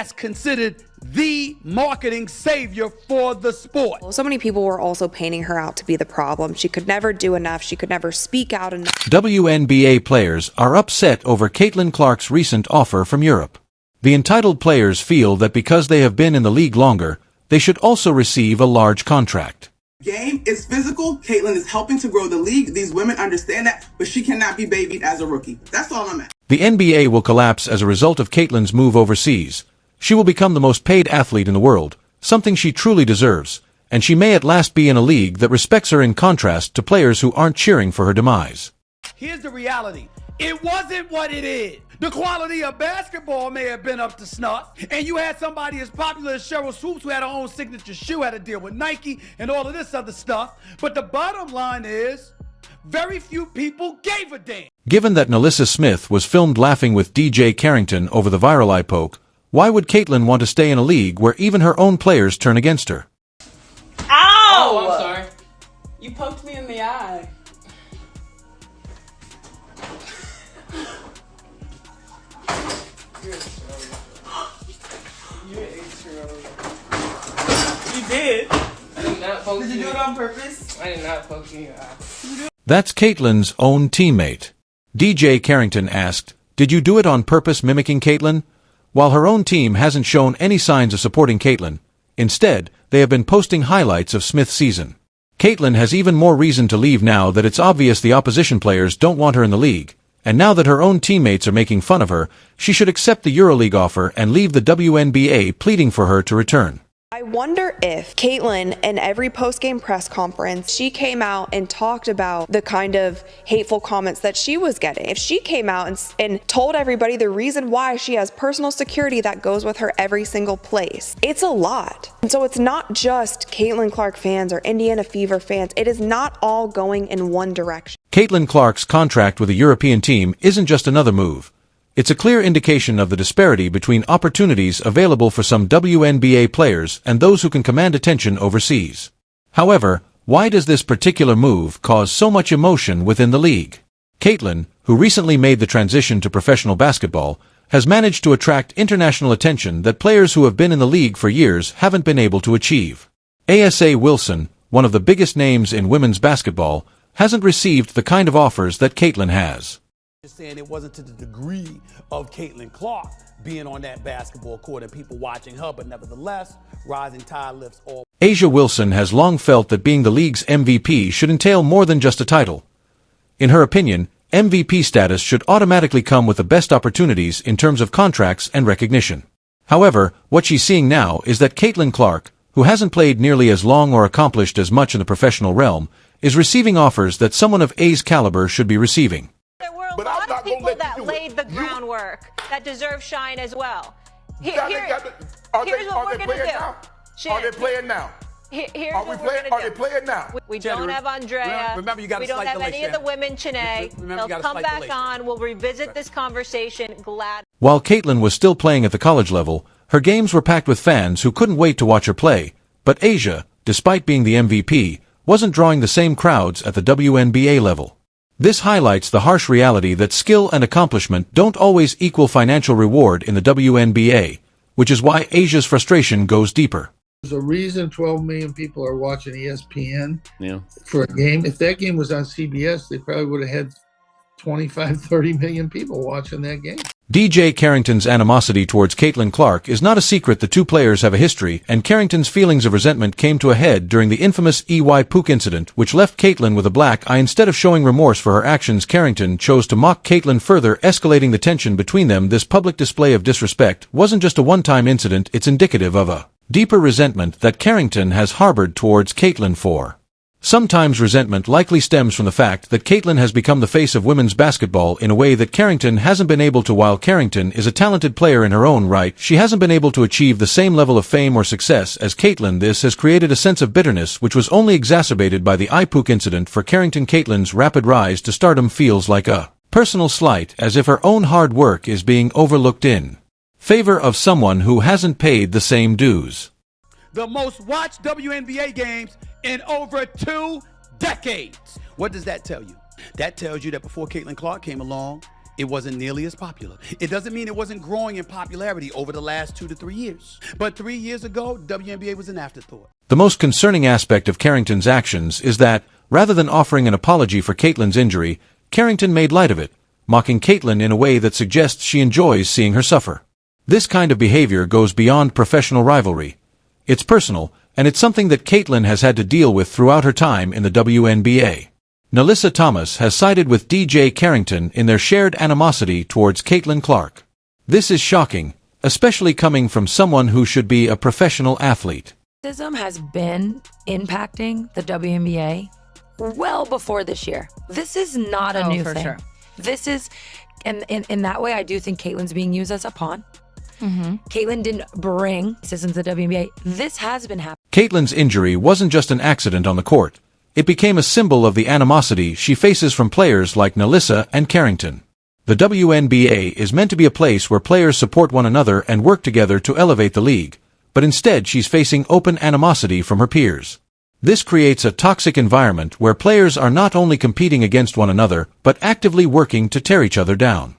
that's considered the marketing savior for the sport. So many people were also painting her out to be the problem. She could never do enough. She could never speak out enough. WNBA players are upset over Caitlin Clark's recent offer from Europe. The entitled players feel that because they have been in the league longer, they should also receive a large contract. Game is physical. Caitlin is helping to grow the league. These women understand that, but she cannot be babied as a rookie. That's all I'm at. The NBA will collapse as a result of Caitlin's move overseas. She will become the most paid athlete in the world, something she truly deserves, and she may at last be in a league that respects her in contrast to players who aren't cheering for her demise. Here's the reality. It wasn't what it is. The quality of basketball may have been up to snuff, and you had somebody as popular as Cheryl Swoops who had her own signature shoe, had to deal with Nike and all of this other stuff. But the bottom line is, very few people gave a damn. Given that Nalissa Smith was filmed laughing with DJ Carrington over the viral eye poke, why would Caitlin want to stay in a league where even her own players turn against her? Ow! Oh, I'm sorry. You poked me in the eye. You did. I did not poke you. Did you do it on purpose? I did not poke you in the eye. That's Caitlin's own teammate. DJ Carrington asked, "Did you do it on purpose mimicking Caitlin?" While her own team hasn't shown any signs of supporting Caitlin, instead, they have been posting highlights of Smith's season. Caitlin has even more reason to leave now that it's obvious the opposition players don't want her in the league, and now that her own teammates are making fun of her, she should accept the EuroLeague offer and leave the WNBA, pleading for her to return. I wonder if Caitlin, in every post-game press conference, she came out and talked about the kind of hateful comments that she was getting. If she came out and told everybody the reason why she has personal security that goes with her every single place, it's a lot. And so it's not just Caitlin Clark fans or Indiana Fever fans. It is not all going in one direction. Caitlin Clark's contract with a European team isn't just another move. It's a clear indication of the disparity between opportunities available for some WNBA players and those who can command attention overseas. However, why does this particular move cause so much emotion within the league? Caitlin, who recently made the transition to professional basketball, has managed to attract international attention that players who have been in the league for years haven't been able to achieve. Asa Wilson, one of the biggest names in women's basketball, hasn't received the kind of offers that Caitlin has. Just saying it wasn't to the degree of Caitlin Clark being on that basketball court and people watching her, but nevertheless, rising tide lifts all. A'ja Wilson has long felt that being the league's MVP should entail more than just a title. In her opinion, MVP status should automatically come with the best opportunities in terms of contracts and recognition. However, what she's seeing now is that Caitlin Clark, who hasn't played nearly as long or accomplished as much in the professional realm, is receiving offers that someone of A'ja's caliber should be receiving. A lot of people that laid the groundwork that deserve shine as well. Here's what we're going to do. Are they playing now? Here's what we're going to do. Are they playing now? We don't have Andrea. Remember, you got we don't have any of the women, Chanae. They'll come back on. We'll revisit this conversation. Glad. While Caitlin was still playing at the college level, her games were packed with fans who couldn't wait to watch her play. But A'ja, despite being the MVP, wasn't drawing the same crowds at the WNBA level. This highlights the harsh reality that skill and accomplishment don't always equal financial reward in the WNBA, which is why A'ja's frustration goes deeper. There's a reason 12 million people are watching ESPN for a game. If that game was on CBS, they probably would have had 25, 30 million people watching that game. DJ Carrington's animosity towards Caitlin Clark is not a secret. The two players have a history, and Carrington's feelings of resentment came to a head during the infamous EY Pook incident, which left Caitlin with a black eye. Instead of showing remorse for her actions, Carrington chose to mock Caitlin, further escalating the tension between them. This public display of disrespect wasn't just a one-time incident, it's indicative of a deeper resentment that Carrington has harbored towards Caitlin for. Sometimes resentment likely stems from the fact that Caitlin has become the face of women's basketball in a way that Carrington hasn't been able to. While Carrington is a talented player in her own right, she hasn't been able to achieve the same level of fame or success as Caitlin. This has created a sense of bitterness which was only exacerbated by the IPOOK incident. For Carrington, Caitlin's rapid rise to stardom feels like a personal slight, as if her own hard work is being overlooked in favor of someone who hasn't paid the same dues. The most watched WNBA games in over 2 decades. What does that tell you? That tells you that before Caitlin Clark came along, it wasn't nearly as popular. It doesn't mean it wasn't growing in popularity over the last 2 to 3 years. But 3 years ago, WNBA was an afterthought. The most concerning aspect of Carrington's actions is that, rather than offering an apology for Caitlyn's injury, Carrington made light of it, mocking Caitlyn in a way that suggests she enjoys seeing her suffer. This kind of behavior goes beyond professional rivalry. It's personal, and it's something that Caitlyn has had to deal with throughout her time in the WNBA. Nalissa Thomas has sided with DJ Carrington in their shared animosity towards Caitlin Clark. This is shocking, especially coming from someone who should be a professional athlete. Racism has been impacting the WNBA well before this year. This is not a new thing. Sure. This is, and in that way, I do think Caitlyn's being used as a pawn. Caitlyn didn't bring racism to the WNBA. This has been happening. Caitlyn's injury wasn't just an accident on the court. It became a symbol of the animosity she faces from players like Nalissa and Carrington. The WNBA is meant to be a place where players support one another and work together to elevate the league, but instead she's facing open animosity from her peers. This creates a toxic environment where players are not only competing against one another, but actively working to tear each other down.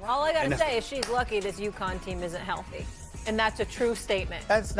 All I gotta say is she's lucky this UConn team isn't healthy. And that's a true statement. That's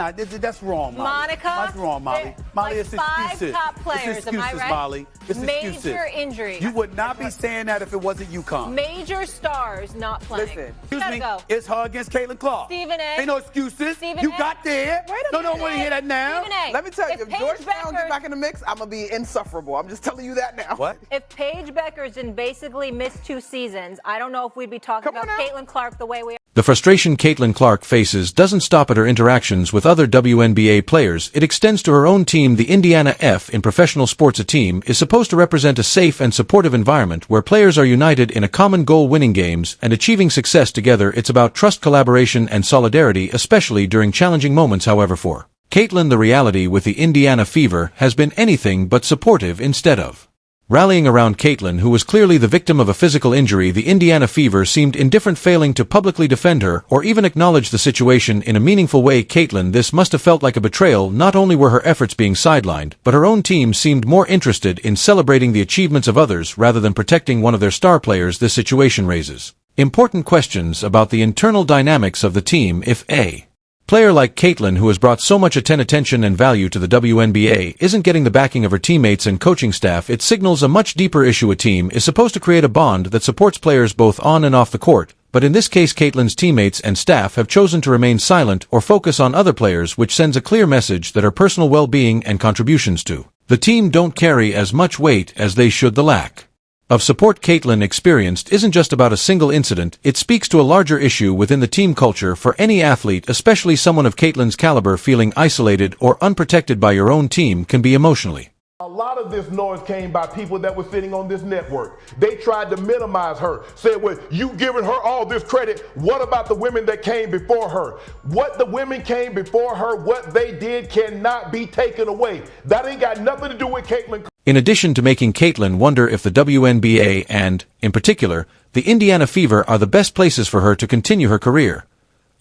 wrong, Molly. Monica? That's wrong, Molly. Molly, like it's excuses. 5 top players, it's excuses, am I right? Molly. It's excuses. Major injuries. You would not be saying that if it wasn't UConn. Major stars not playing. Listen, excuse me, it's her against Caitlin Clark. Stephen A. Ain't no excuses. Stephen you A. got there. Wait a no, minute. don't want to hear that now. Stephen A. Let me tell you, if Paige Georgetown Becker, get back in the mix, I'm going to be insufferable. I'm just telling you that now. What? If Paige Beckerson basically missed 2 seasons, I don't know if we'd be talking about Caitlin Clark the way we are. The frustration Caitlin Clark faces doesn't stop at her interactions with other WNBA players. It extends to her own team. The Indiana F in professional sports. A team is supposed to represent a safe and supportive environment where players are united in a common goal, winning games and achieving success together. It's about trust, collaboration and solidarity, especially during challenging moments. However, for Caitlin, the reality with the Indiana Fever has been anything but supportive. Instead of rallying around Caitlin, who was clearly the victim of a physical injury, the Indiana Fever seemed indifferent, failing to publicly defend her or even acknowledge the situation in a meaningful way. Caitlin, this must have felt like a betrayal. Not only were her efforts being sidelined, but her own team seemed more interested in celebrating the achievements of others rather than protecting one of their star players. This situation raises important questions about the internal dynamics of the team. If a player like Caitlin, who has brought so much attention and value to the WNBA, isn't getting the backing of her teammates and coaching staff, it signals a much deeper issue. A team is supposed to create a bond that supports players both on and off the court, but in this case Caitlin's teammates and staff have chosen to remain silent or focus on other players, which sends a clear message that her personal well-being and contributions to the team don't carry as much weight as they should. The lack of support Caitlin experienced isn't just about a single incident. It speaks to a larger issue within the team culture. For any athlete, especially someone of Caitlin's caliber, feeling isolated or unprotected by your own team can be emotionally. A lot of this noise came by people that were sitting on this network. They tried to minimize her, said, well, you giving her all this credit. What about the women that came before her? What the women came before her, what they did cannot be taken away. That ain't got nothing to do with Caitlin. In addition to making Caitlin wonder if the WNBA and, in particular, the Indiana Fever are the best places for her to continue her career.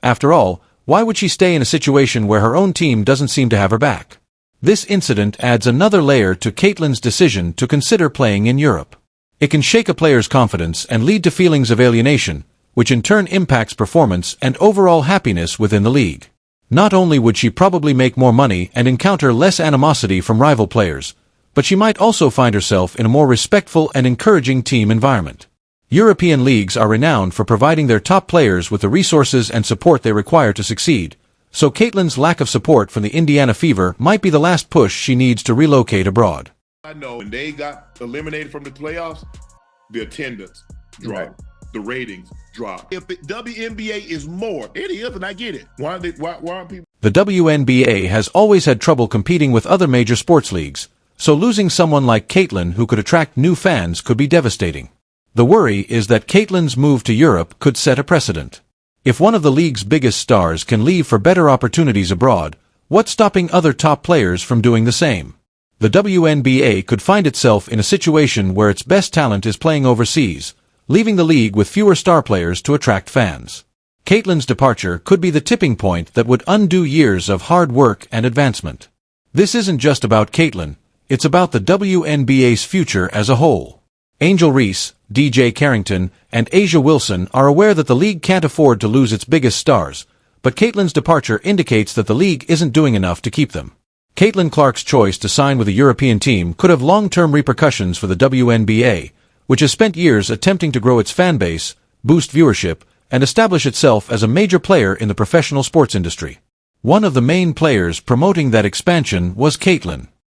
After all, why would she stay in a situation where her own team doesn't seem to have her back? This incident adds another layer to Caitlin's decision to consider playing in Europe. It can shake a player's confidence and lead to feelings of alienation, which in turn impacts performance and overall happiness within the league. Not only would she probably make more money and encounter less animosity from rival players, but she might also find herself in a more respectful and encouraging team environment. European leagues are renowned for providing their top players with the resources and support they require to succeed, so Caitlin's lack of support from the Indiana Fever might be the last push she needs to relocate abroad. I know when they got eliminated from the playoffs, the attendance dropped, the ratings dropped. If the WNBA is more, it is, and I get it. Why aren't people? The WNBA has always had trouble competing with other major sports leagues, so losing someone like Caitlin who could attract new fans could be devastating. The worry is that Caitlin's move to Europe could set a precedent. If one of the league's biggest stars can leave for better opportunities abroad, what's stopping other top players from doing the same? The WNBA could find itself in a situation where its best talent is playing overseas, leaving the league with fewer star players to attract fans. Caitlin's departure could be the tipping point that would undo years of hard work and advancement. This isn't just about Caitlin, it's about the WNBA's future as a whole. Angel Reese, DJ Carrington, and Asia Wilson are aware that the league can't afford to lose its biggest stars, but Caitlyn's departure indicates that the league isn't doing enough to keep them. Caitlin Clark's choice to sign with a European team could have long-term repercussions for the WNBA, which has spent years attempting to grow its fan base, boost viewership, and establish itself as a major player in the professional sports industry. One of the main players promoting that expansion was Caitlin.